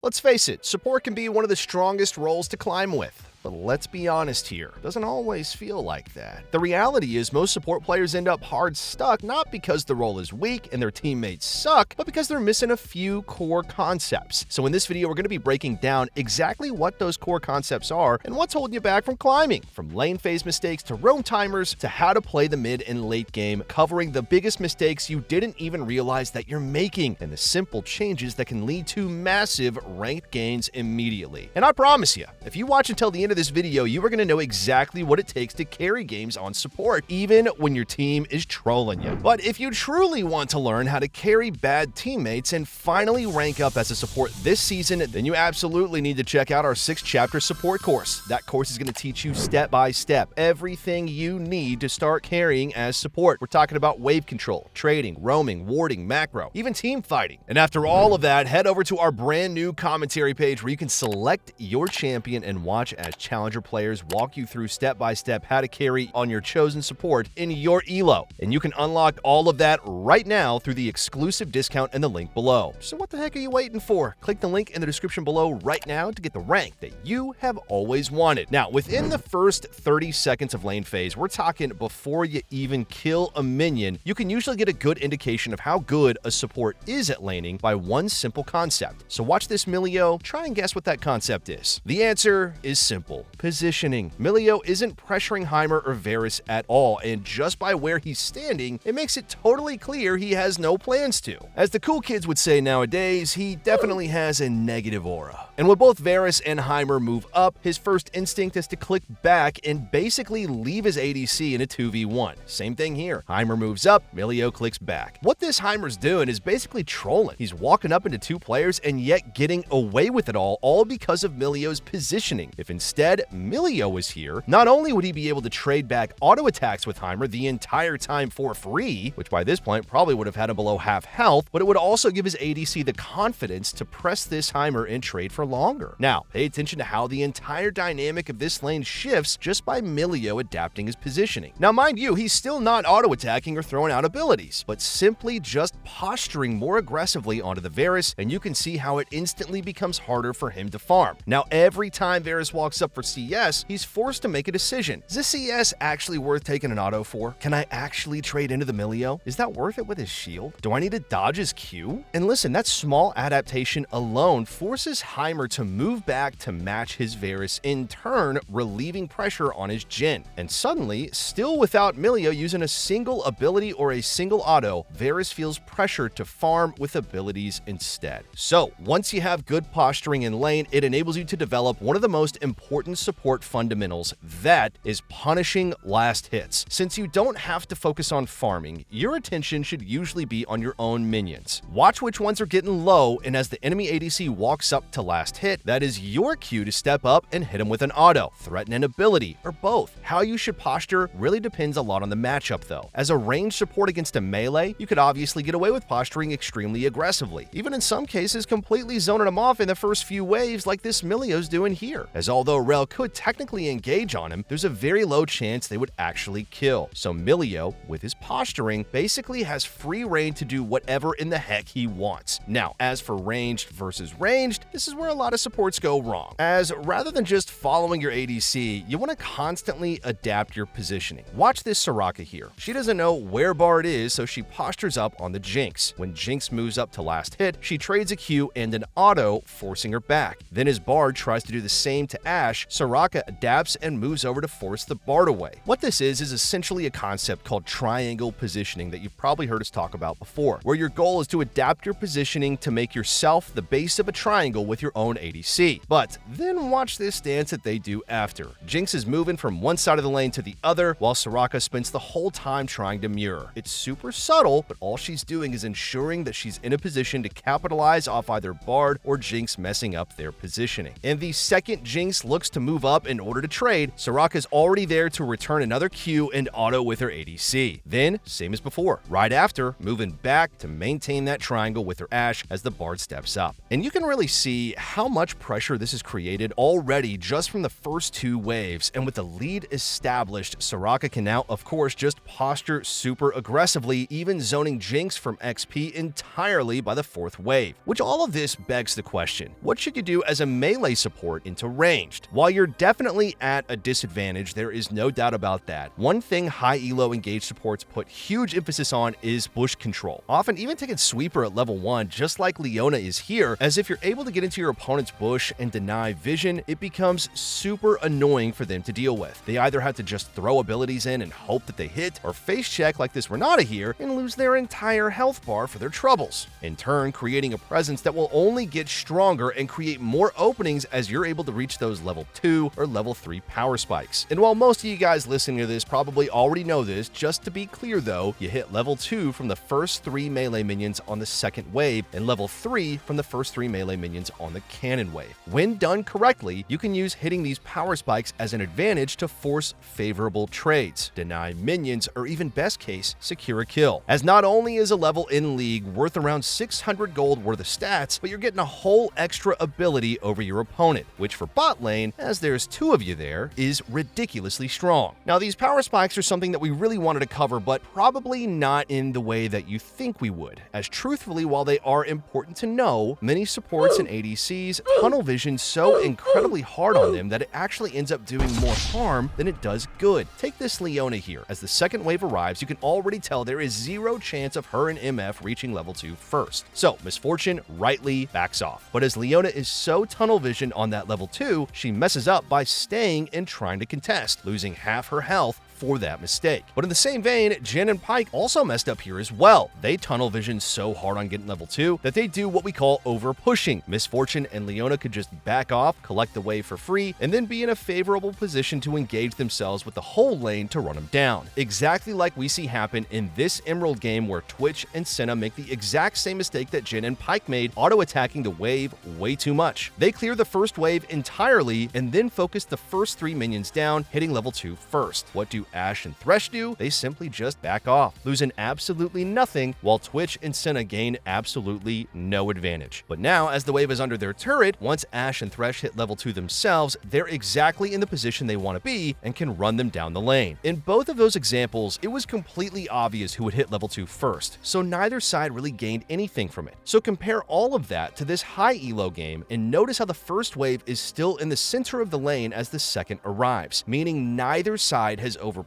Let's face it, support can be one of the strongest roles to climb with. But let's be honest here, it doesn't always feel like that. The reality is most support players end up hard stuck not because the role is weak and their teammates suck, but because they're missing a few core concepts. So in this video, we're going to be breaking down exactly what those core concepts are and what's holding you back from climbing, from lane phase mistakes to roam timers to how to play the mid and late game, covering the biggest mistakes you didn't even realize that you're making and the simple changes that can lead to massive ranked gains immediately. And I promise you, if you watch until the end of this video, you are going to know exactly what it takes to carry games on support, even when your team is trolling you. But if you truly want to learn how to carry bad teammates and finally rank up as a support this season, then you absolutely need to check out our 6-chapter support course. That course is going to teach you step by step everything you need to start carrying as support. We're talking about wave control, trading, roaming, warding, macro, even team fighting. And after all of that, head over to our brand new commentary page where you can select your champion and watch as challenger players walk you through step-by-step how to carry on your chosen support in your elo. And you can unlock all of that right now through the exclusive discount in the link below. So what the heck are you waiting for? Click the link in the description below right now to get the rank that you have always wanted. Now, within the first 30 seconds of lane phase, we're talking before you even kill a minion, you can usually get a good indication of how good a support is at laning by one simple concept. So watch this Milio, try and guess what that concept is. The answer is simple. Positioning. Milio isn't pressuring Heimer or Varus at all, and just by where he's standing, it makes it totally clear he has no plans to. As the cool kids would say nowadays, he definitely has a negative aura. And when both Varus and Heimer move up, his first instinct is to click back and basically leave his ADC in a 2v1. Same thing here. Heimer moves up, Milio clicks back. What this Heimer's doing is basically trolling. He's walking up into two players and yet getting away with it all because of Milio's positioning. If instead Milio was here, not only would he be able to trade back auto attacks with Heimer the entire time for free, which by this point probably would have had him below half health, but it would also give his ADC the confidence to press this Heimer and trade for longer. Now, pay attention to how the entire dynamic of this lane shifts just by Milio adapting his positioning. Now, mind you, he's still not auto attacking or throwing out abilities, but simply just posturing more aggressively onto the Varus, and you can see how it instantly becomes harder for him to farm. Now, every time Varus walks up for CS, he's forced to make a decision. Is this CS actually worth taking an auto for? Can I actually trade into the Milio? Is that worth it with his shield? Do I need to dodge his Q? And listen, that small adaptation alone forces Heimer to move back to match his Varus, in turn relieving pressure on his Jhin. And suddenly, still without Milio using a single ability or a single auto, Varus feels pressure to farm with abilities instead. So, once you have good posturing in lane, it enables you to develop one of the most important support fundamentals, that is punishing last hits. Since you don't have to focus on farming, your attention should usually be on your own minions. Watch which ones are getting low, and as the enemy ADC walks up to last hit, that is your cue to step up and hit him with an auto, threaten an ability, or both. How you should posture really depends a lot on the matchup though. As a ranged support against a melee, you could obviously get away with posturing extremely aggressively, even in some cases completely zoning them off in the first few waves like this Milio's doing here. As although Rel could technically engage on him, there's a very low chance they would actually kill. So Milio, with his posturing, basically has free reign to do whatever in the heck he wants. Now, as for ranged versus ranged, this is where a lot of supports go wrong. As rather than just following your ADC, you want to constantly adapt your positioning. Watch this Soraka here. She doesn't know where Bard is, so she postures up on the Jinx. When Jinx moves up to last hit, she trades a Q and an auto, forcing her back. Then as Bard tries to do the same to Ashe, Soraka adapts and moves over to force the Bard away. What this is essentially a concept called triangle positioning that you've probably heard us talk about before, where your goal is to adapt your positioning to make yourself the base of a triangle with your own ADC. But then watch this dance that they do after. Jinx is moving from one side of the lane to the other, while Soraka spends the whole time trying to mirror. It's super subtle, but all she's doing is ensuring that she's in a position to capitalize off either Bard or Jinx messing up their positioning. And the second Jinx looks looks to move up in order to trade, Soraka's already there to return another Q and auto with her ADC. Then, same as before, right after, moving back to maintain that triangle with her Ashe as the Bard steps up. And you can really see how much pressure this has created already just from the first 2 waves, and with the lead established, Soraka can now, of course, just posture super aggressively, even zoning Jinx from XP entirely by the 4th wave. Which all of this begs the question, what should you do as a melee support into ranged? While you're definitely at a disadvantage, there is no doubt about that. One thing high elo engaged supports put huge emphasis on is bush control, often even taking sweeper at level 1, just like Leona is here, as if you're able to get into your opponent's bush and deny vision, it becomes super annoying for them to deal with. They either have to just throw abilities in and hope that they hit, or face check like this Renata here and lose their entire health bar for their troubles, in turn creating a presence that will only get stronger and create more openings as you're able to reach those level 2 or level 3 power spikes. And while most of you guys listening to this probably already know this, just to be clear though, you hit level 2 from the first 3 melee minions on the 2nd wave and level 3 from the first 3 melee minions on the cannon wave. When done correctly, you can use hitting these power spikes as an advantage to force favorable trades, deny minions, or even best case, secure a kill. As not only is a level in League worth around 600 gold worth of stats, but you're getting a whole extra ability over your opponent, which for bot lane, as there's 2 of you there, is ridiculously strong. Now these power spikes are something that we really wanted to cover, but probably not in the way that you think we would, as truthfully, while they are important to know, many supports and ADCs tunnel vision so incredibly hard on them that it actually ends up doing more harm than it does good. Take this Leona here. As the 2nd wave arrives, you can already tell there is 0 chance of her and MF reaching level 2 first. So Miss Fortune rightly backs off. But as Leona is so tunnel visioned on that level 2, she messes up by staying and trying to contest, losing half her health for that mistake. But in the same vein, Jhin and Pyke also messed up here as well. They tunnel vision so hard on getting level 2 that they do what we call over pushing. Miss Fortune and Leona could just back off, collect the wave for free, and then be in a favorable position to engage themselves with the whole lane to run them down. Exactly like we see happen in this Emerald game where Twitch and Senna make the exact same mistake that Jhin and Pyke made, auto-attacking the wave way too much. They clear the first wave entirely and then focus the first 3 minions down, hitting level 2 first. What do Ashe and Thresh do? They simply just back off, losing absolutely nothing, while Twitch and Senna gain absolutely no advantage. But now, as the wave is under their turret, once Ashe and Thresh hit level 2 themselves, they're exactly in the position they want to be and can run them down the lane. In both of those examples, it was completely obvious who would hit level 2 first, so neither side really gained anything from it. So compare all of that to this high elo game and notice how the first wave is still in the center of the lane as the 2nd arrives, meaning neither side has overpushed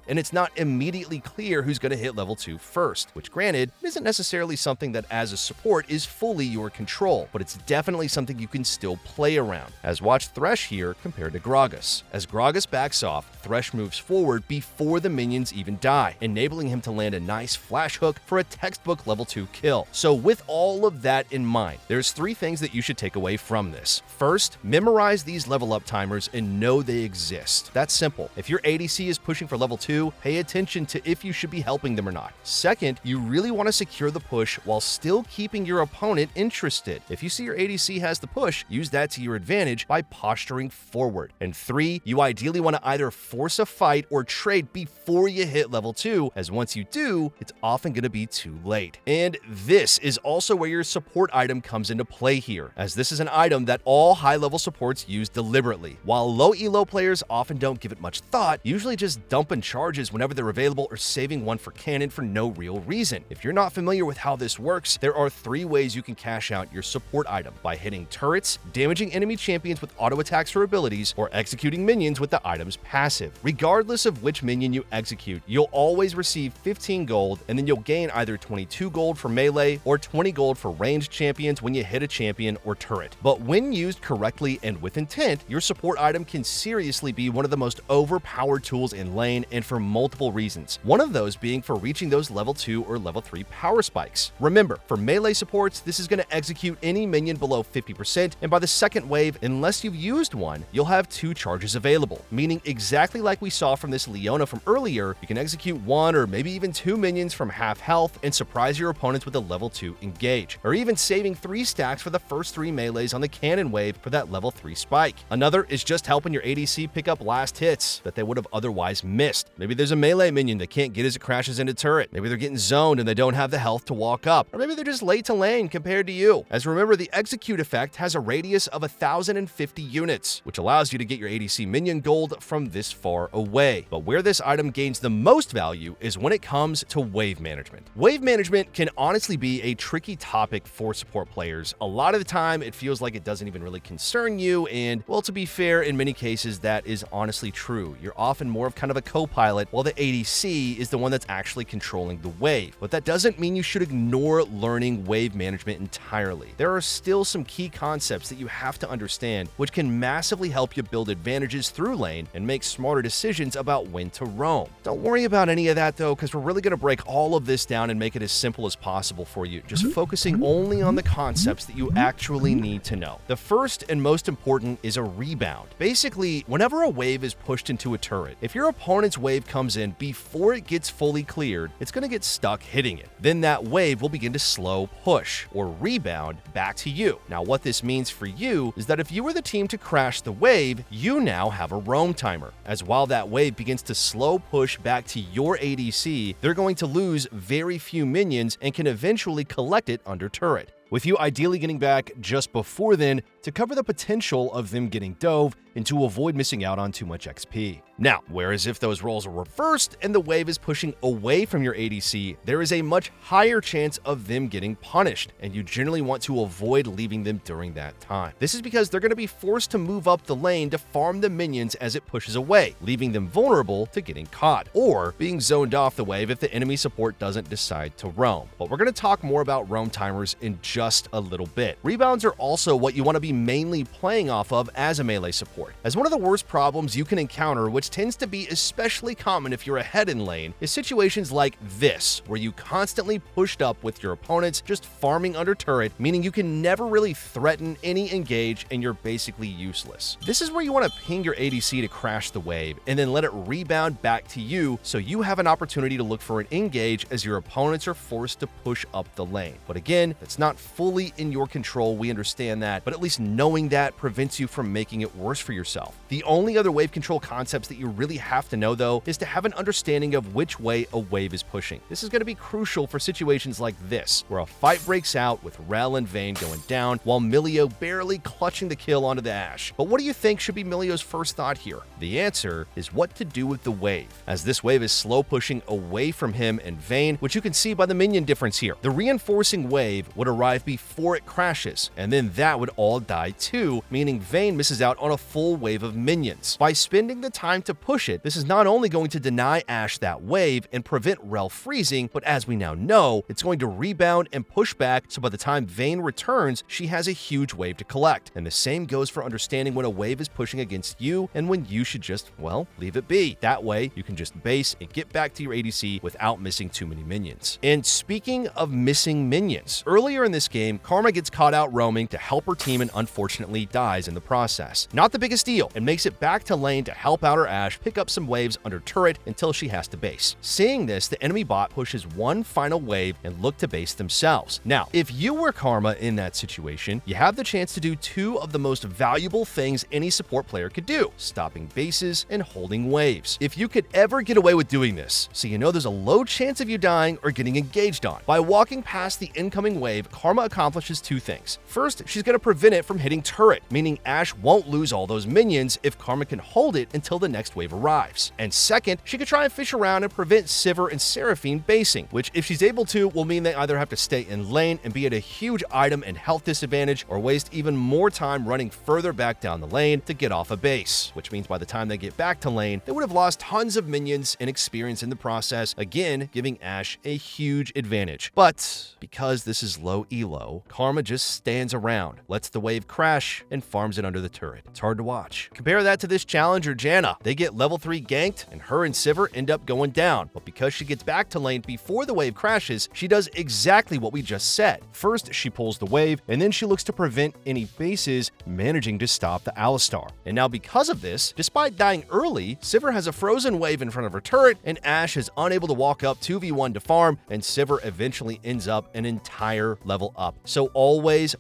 and it's not immediately clear who's going to hit level 2 first, which granted isn't necessarily something that as a support is fully your control, but it's definitely something you can still play around, as watch Thresh here compared to Gragas. As Gragas backs off, Thresh moves forward before the minions even die, enabling him to land a nice flash hook for a textbook level 2 kill. So with all of that in mind, there's 3 things that you should take away from this. First, memorize these level up timers and know they exist. That's simple. If your ADC is pushing for level 2, pay attention to if you should be helping them or not. Second, you really want to secure the push while still keeping your opponent interested. If you see your ADC has the push, use that to your advantage by posturing forward. And 3, you ideally want to either force a fight or trade before you hit level 2, as once you do, it's often going to be too late. And this is also where your support item comes into play here, as this is an item that all high-level supports use deliberately. While low elo players often don't give it much thought, usually just dumping charges whenever they're available or saving one for cannon for no real reason. If you're not familiar with how this works, there are 3 ways you can cash out your support item: by hitting turrets, damaging enemy champions with auto attacks or abilities, or executing minions with the item's passive. Regardless of which minion you execute, you'll always receive 15 gold, and then you'll gain either 22 gold for melee or 20 gold for ranged champions when you hit a champion or turret. But when used correctly and with intent, your support item can seriously be one of the most overpowered tools in lane, and for multiple reasons. One of those being for reaching those level 2 or level 3 power spikes. Remember, for melee supports, this is going to execute any minion below 50%, and by the 2nd wave, unless you've used one, you'll have 2 charges available, meaning exactly like we saw from this Leona from earlier, you can execute 1 or maybe even 2 minions from half health and surprise your opponents with a level 2 engage, or even saving 3 stacks for the first 3 melees on the cannon wave for that level 3 spike. Another is just helping your ADC pick up last hits that they would have otherwise missed. Maybe there's a melee minion they can't get as it crashes into turret. Maybe they're getting zoned and they don't have the health to walk up. Or maybe they're just late to lane compared to you. As remember, the execute effect has a radius of 1,050 units, which allows you to get your ADC minion gold from this far away. But where this item gains the most value is when it comes to wave management. Wave management can honestly be a tricky topic for support players. A lot of the time, it feels like it doesn't even really concern you, and, well, to be fair, in many cases, that is honestly true. You're often more of kind of a co-pilot, while the ADC is the one that's actually controlling the wave. But that doesn't mean you should ignore learning wave management entirely. There are still some key concepts that you have to understand, which can massively help you build advantages through lane and make smarter decisions about when to roam. Don't worry about any of that though, because we're really going to break all of this down and make it as simple as possible for you, just focusing only on the concepts that you actually need to know. The first and most important is a rebound. Basically, whenever a wave is pushed into a turret, if your opponent's wave comes in before it gets fully cleared, it's going to get stuck hitting it. Then that wave will begin to slow push or rebound back to you. Now, what this means for you is that if you were the team to crash the wave, you now have a roam timer, as while that wave begins to slow push back to your ADC, they're going to lose very few minions and can eventually collect it under turret, with you ideally getting back just before then to cover the potential of them getting dove and to avoid missing out on too much XP. Now, whereas if those roles are reversed and the wave is pushing away from your ADC, there is a much higher chance of them getting punished, and you generally want to avoid leaving them during that time. This is because they're going to be forced to move up the lane to farm the minions as it pushes away, leaving them vulnerable to getting caught, or being zoned off the wave if the enemy support doesn't decide to roam. But we're going to talk more about roam timers in just a little bit. Rebounds are also what you want to be mainly playing off of as a melee support, as one of the worst problems you can encounter, which tends to be especially common if you're ahead in lane, is situations like this, where you constantly pushed up with your opponents just farming under turret, meaning you can never really threaten any engage and you're basically useless. This is where you want to ping your ADC to crash the wave and then let it rebound back to you so you have an opportunity to look for an engage as your opponents are forced to push up the lane. But again, that's not fully in your control, we understand that, but at least knowing that prevents you from making it worse for yourself. The only other wave control concepts that you really have to know though is to have an understanding of which way a wave is pushing. This is going to be crucial for situations like this, where a fight breaks out with Rel and Vayne going down while Milio barely clutching the kill onto the Ashe. But what do you think should be Milio's first thought here? The answer is what to do with the wave, as this wave is slow pushing away from him and Vayne, which you can see by the minion difference here. The reinforcing wave would arrive before it crashes, and then that would all die too, meaning Vayne misses out on a full wave of minions. By spending the time to push it, this is not only going to deny Ashe that wave and prevent Rel freezing, but as we now know, it's going to rebound and push back, so by the time Vayne returns, she has a huge wave to collect. And the same goes for understanding when a wave is pushing against you and when you should just, well, leave it be. That way, you can just base and get back to your ADC without missing too many minions. And speaking of missing minions, earlier in this game, Karma gets caught out roaming to help her team and unfortunately dies in the process. Not the biggest deal, and makes it back to lane to help out her Ashe pick up some waves under turret until she has to base. Seeing this, the enemy bot pushes one final wave and look to base themselves. Now, if you were Karma in that situation, you have the chance to do two of the most valuable things any support player could do: stopping bases and holding waves. If you could ever get away with doing this, so you know there's a low chance of you dying or getting engaged on, by walking past the incoming wave, Karma accomplishes two things. First, she's going to prevent it from hitting turret, meaning Ashe won't lose all those minions if Karma can hold it until the next wave arrives. And second, she could try and fish around and prevent Sivir and Seraphine basing, which if she's able to, will mean they either have to stay in lane and be at a huge item and health disadvantage, or waste even more time running further back down the lane to get off a base, which means by the time they get back to lane, they would have lost tons of minions and experience in the process, again giving Ashe a huge advantage. But because this is low elo, Karma just stands around, lets the wave crash, and farms it under the turret. It's hard to watch. Compare that to this challenger, Janna. They get level 3 ganked, and her and Sivir end up going down, but because she gets back to lane before the wave crashes, she does exactly what we just said. First, she pulls the wave, and then she looks to prevent any bases, managing to stop the Alistar. And now because of this, despite dying early, Sivir has a frozen wave in front of her turret, and Ashe is unable to walk up 2v1 to farm, and Sivir eventually ends up an entire level up. So always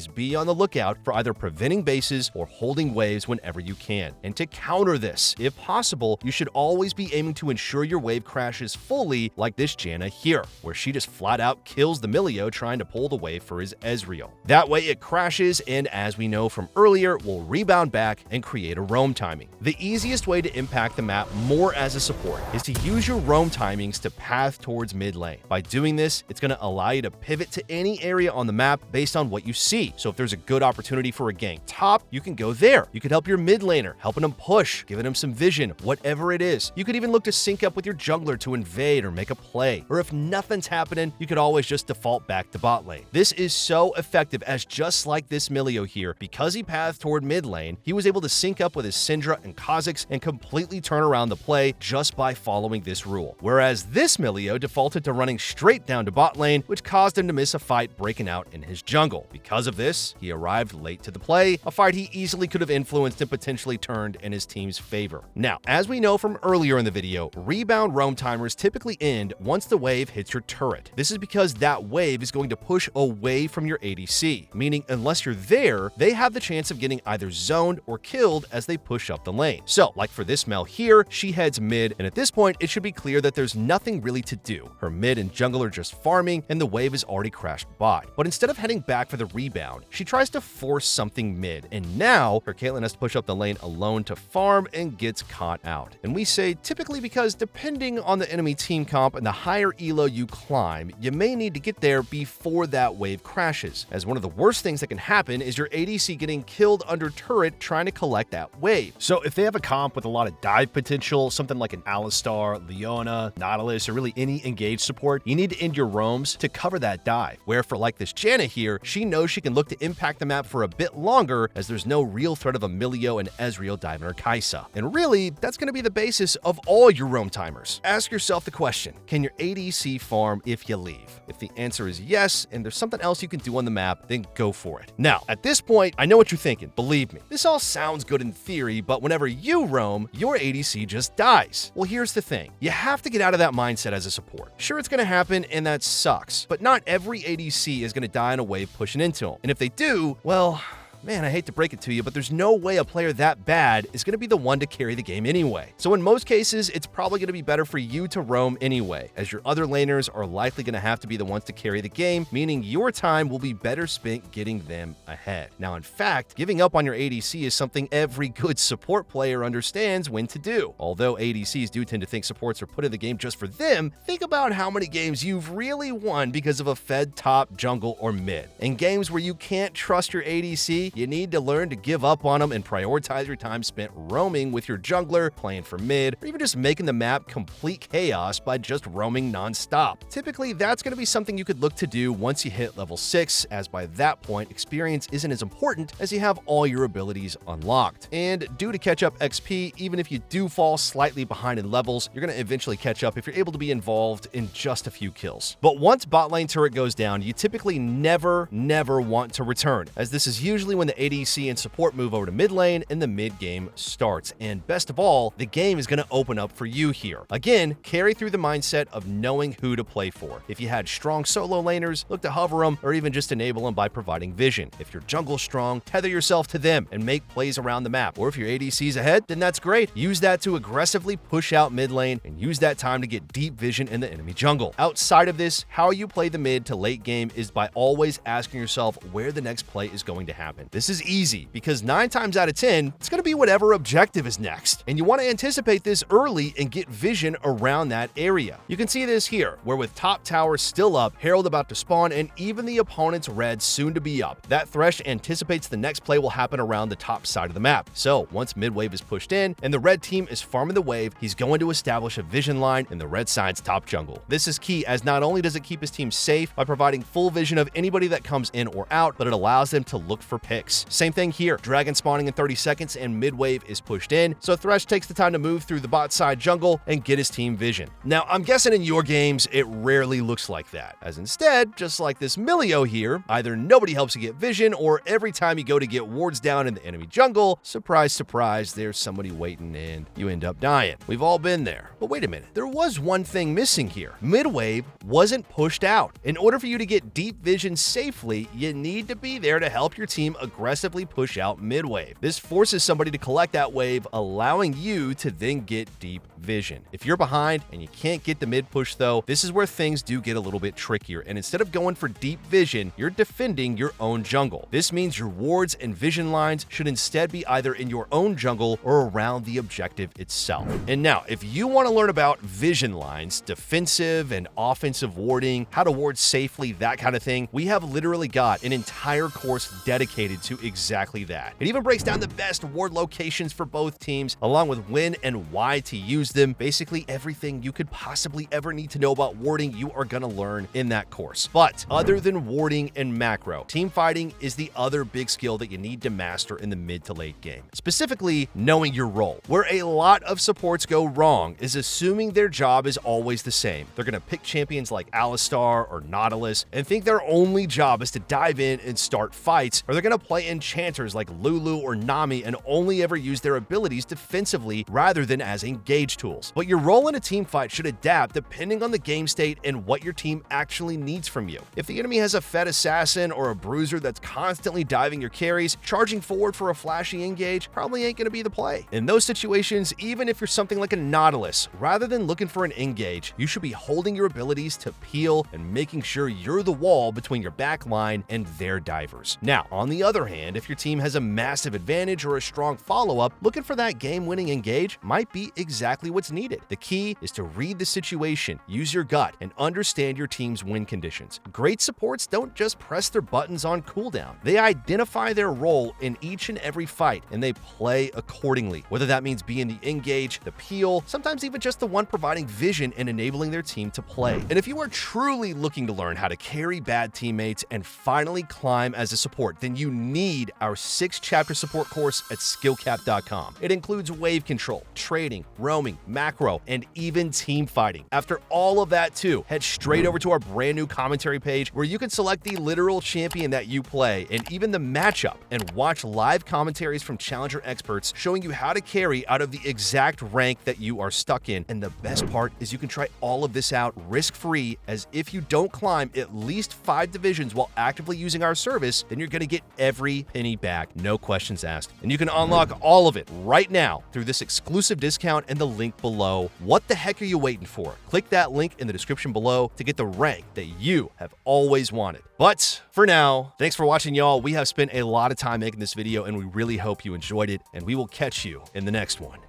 be on the lookout for either preventing bases or holding waves whenever you can. And to counter this, if possible, you should always be aiming to ensure your wave crashes fully, like this Janna here, where she just flat out kills the Milio trying to pull the wave for his Ezreal. That way it crashes, and as we know from earlier, will rebound back and create a roam timing. The easiest way to impact the map more as a support is to use your roam timings to path towards mid lane. By doing this, it's going to allow you to pivot to any area on the map based on what you see. So if there's a good opportunity for a gank top, you can go there. You could help your mid laner, helping him push, giving him some vision, whatever it is. You could even look to sync up with your jungler to invade or make a play. Or if nothing's happening, you could always just default back to bot lane. This is so effective, as just like this Milio here, because he pathed toward mid lane, he was able to sync up with his Syndra and Kha'Zix and completely turn around the play just by following this rule. Whereas this Milio defaulted to running straight down to bot lane, which caused him to miss a fight breaking out in his jungle. Because of this, he arrived late to the play, a fight he easily could have influenced and potentially turned in his team's favor. Now, as we know from earlier in the video, rebound roam timers typically end once the wave hits your turret. This is because that wave is going to push away from your ADC, meaning unless you're there, they have the chance of getting either zoned or killed as they push up the lane. So, like for this Mel here, she heads mid, and at this point, it should be clear that there's nothing really to do. Her mid and jungle are just farming, and the wave is already crashed bot. But instead of heading back for the rebound, she tries to force something mid, and now her Caitlyn has to push up the lane alone to farm and gets caught out. And we say typically because depending on the enemy team comp and the higher elo you climb, you may need to get there before that wave crashes, as one of the worst things that can happen is your ADC getting killed under turret trying to collect that wave. So if they have a comp with a lot of dive potential, something like an Alistar, Leona, Nautilus, or really any engaged support, you need to end your roams to cover that dive. Where for like this Janna here, she knows she can look to impact the map for a bit longer, as there's no real threat of a Milio and Ezreal diving her Kai'Sa. And really, that's going to be the basis of all your roam timers. Ask yourself the question, can your ADC farm if you leave? If the answer is yes, and there's something else you can do on the map, then go for it. Now, at this point, I know what you're thinking. Believe me, this all sounds good in theory, but whenever you roam, your ADC just dies. Well, here's the thing. You have to get out of that mindset as a support. Sure, it's going to happen, and that sucks, but not every ADC is going to die in a wave pushing into them. And if they do, well, man, I hate to break it to you, but there's no way a player that bad is going to be the one to carry the game anyway. So in most cases, it's probably going to be better for you to roam anyway, as your other laners are likely going to have to be the ones to carry the game, meaning your time will be better spent getting them ahead. Now, in fact, giving up on your ADC is something every good support player understands when to do. Although ADCs do tend to think supports are put in the game just for them, think about how many games you've really won because of a fed top, jungle, or mid. In games where you can't trust your ADC, you need to learn to give up on them and prioritize your time spent roaming with your jungler, playing for mid, or even just making the map complete chaos by just roaming non-stop. Typically, that's going to be something you could look to do once you hit level 6, as by that point, experience isn't as important as you have all your abilities unlocked. And due to catch up XP, even if you do fall slightly behind in levels, you're going to eventually catch up if you're able to be involved in just a few kills. But once bot lane turret goes down, you typically never want to return, as this is usually when the ADC and support move over to mid lane and the mid game starts. And best of all, the game is going to open up for you here. Again, carry through the mindset of knowing who to play for. If you had strong solo laners, look to hover them or even just enable them by providing vision. If your jungle's strong, tether yourself to them and make plays around the map. Or if your ADC's ahead, then that's great. Use that to aggressively push out mid lane and use that time to get deep vision in the enemy jungle. Outside of this, how you play the mid to late game is by always asking yourself where the next play is going to happen. This is easy because 9 times out of 10, it's going to be whatever objective is next. And you want to anticipate this early and get vision around that area. You can see this here, where with top tower still up, Herald about to spawn, and even the opponent's red soon to be up. That Thresh anticipates the next play will happen around the top side of the map. So once mid wave is pushed in and the red team is farming the wave, he's going to establish a vision line in the red side's top jungle. This is key, as not only does it keep his team safe by providing full vision of anybody that comes in or out, but it allows them to look for picks mix. Same thing here, dragon spawning in 30 seconds and mid-wave is pushed in, so Thresh takes the time to move through the bot side jungle and get his team vision. Now, I'm guessing in your games, it rarely looks like that, as instead, just like this Milio here, either nobody helps you get vision, or every time you go to get wards down in the enemy jungle, surprise, surprise, there's somebody waiting and you end up dying. We've all been there. But wait a minute, there was one thing missing here. Mid-wave wasn't pushed out. In order for you to get deep vision safely, you need to be there to help your team aggressively push out mid-wave. This forces somebody to collect that wave, allowing you to then get deep vision. If you're behind and you can't get the mid push though, this is where things do get a little bit trickier, and instead of going for deep vision, you're defending your own jungle. This means your wards and vision lines should instead be either in your own jungle or around the objective itself. And now, if you want to learn about vision lines, defensive and offensive warding, how to ward safely, that kind of thing, we have literally got an entire course dedicated to exactly that. It even breaks down the best ward locations for both teams, along with when and why to use them. Basically everything you could possibly ever need to know about warding, you are going to learn in that course. But other than warding and macro, team fighting is the other big skill that you need to master in the mid to late game. Specifically, knowing your role. Where a lot of supports go wrong is assuming their job is always the same. They're going to pick champions like Alistar or Nautilus and think their only job is to dive in and start fights, or they're going to play enchanters like Lulu or Nami and only ever use their abilities defensively rather than as engage tools. But your role in a team fight should adapt depending on the game state and what your team actually needs from you. If the enemy has a fed assassin or a bruiser that's constantly diving your carries, charging forward for a flashy engage probably ain't going to be the play. In those situations, even if you're something like a Nautilus, rather than looking for an engage, you should be holding your abilities to peel and making sure you're the wall between your back line and their divers. Now, on the other hand, if your team has a massive advantage or a strong follow-up, looking for that game-winning engage might be exactly what's needed. The key is to read the situation, use your gut, and understand your team's win conditions. Great supports don't just press their buttons on cooldown. They identify their role in each and every fight, and they play accordingly, whether that means being the engage, the peel, sometimes even just the one providing vision and enabling their team to play. And if you are truly looking to learn how to carry bad teammates and finally climb as a support, then you need our 6-chapter support course at SkillCapped.com. It includes wave control, trading, roaming, macro, and even team fighting. After all of that too, head straight over to our brand new commentary page where you can select the literal champion that you play and even the matchup, and watch live commentaries from challenger experts showing you how to carry out of the exact rank that you are stuck in. And the best part is you can try all of this out risk-free, as if you don't climb at least 5 divisions while actively using our service, then you're going to get every penny back, no questions asked. And you can unlock all of it right now through this exclusive discount and the link below. What the heck are you waiting for? Click that link in the description below to get the rank that you have always wanted. But for now, thanks for watching, y'all. We have spent a lot of time making this video, and we really hope you enjoyed it, and we will catch you in the next one.